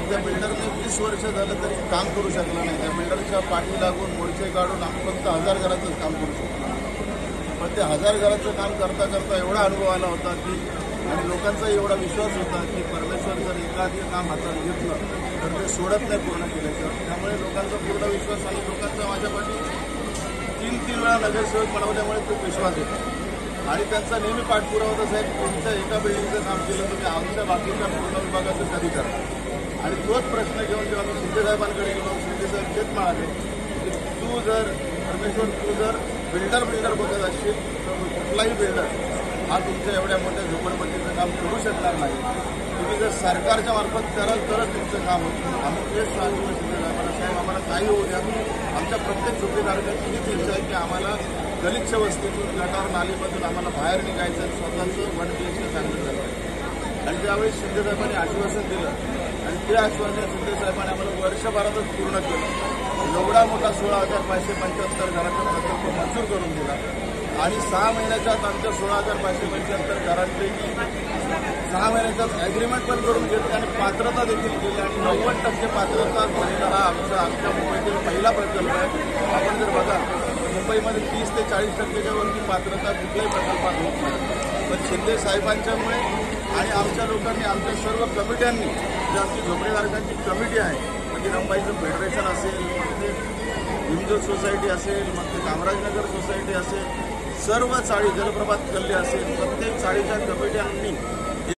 पण त्या बिल्डरने 20 वर्ष झालं तरी काम करू शकलं नाही. त्या बिल्डरच्या पाठी लागून मोर्चे काढून आम्ही फक्त 1000 घराचंच काम करू शकलो. पण ते 1000 घराचं काम करता करता एवढा अनुभव आला होता की आणि लोकांचाही एवढा विश्वास होता की परमेश्वर जर एखादं काम हातात घेतलं तर ते सोडत नाही पूर्ण केल्याचं. त्यामुळे लोकांचा पूर्ण विश्वास आणि लोकांचा माझ्या पाठी 3 वेळा नगरसेवक बनवल्यामुळे खूप विश्वास होता. आणि त्यांचा नेहमी पाठपुरावा होता, साहेब तुमच्या एका बिल्डिंगचं काम केलं तुम्ही आमच्या बाकीच्या पूर्ण विभागाचं कधी करा. आणि तोच प्रश्न घेऊन जेव्हा मी शिंदेसाहेबांकडे गेलो, शिंदेसाहेब तेच म्हणाले की तू जर बिल्डर बघत असशील तर कुठलाही बिल्डर हा तुमच्या एवढ्या मोठ्या झोपडपट्टीचं काम करू शकणार नाही. तुम्ही जर सरकारच्या मार्फत कराल तरच तुमचं काम होईल. आम्ही तेच सांगितलं शिंदेसाहेबांना, साहेब आम्हाला काही होऊ द्या, आमच्या प्रत्येक झोपडीधारकांची हीच इच्छा आहे की आम्हाला गलिच्छ वस्तीतून गटार नालीमधून आम्हाला बाहेर निघायचं, स्वतःचं 1 BHK चांगलं झालं. आणि त्यावेळी शिंदेसाहेबांनी आश्वासन दिलं आणि ते आश्वासन शिंदेसाहेबांनी आम्हाला वर्षभरातच पूर्ण केलं. एवढा मोठा 16,575 घराचा प्रकल्प मंजूर करून दिला आणि 6 महिन्याच्यात आमच्या 16,575 घरांपैकी 6 महिन्याच्यात ॲग्रीमेंट पण करून घेतली आणि पात्रता देखील केली आणि 90% पात्रता झालेला हा आमच्या मुंबईतील पहिला प्रकल्प आहे. आपण जर बघा मुंबईमध्ये 30 ते 40% वरती पात्रता कुठल्याही प्रकल्पात होत नाही. पण शिंदे साहेबांच्यामुळे आणि आमच्या लोकांनी, आमच्या सर्व कमिट्यांनी, जी आमची झोपडीधारकांची कमिटी आहे, म्हणजे रंबाईचं फेडरेशन असेल, मग ते हिंदू सोसायटी असेल, मग ते कामराजनगर सोसायटी असेल, सर्व चाळी जलप्रभात गल्ली असेल, प्रत्येक चाळीच्या कमिट्यांनी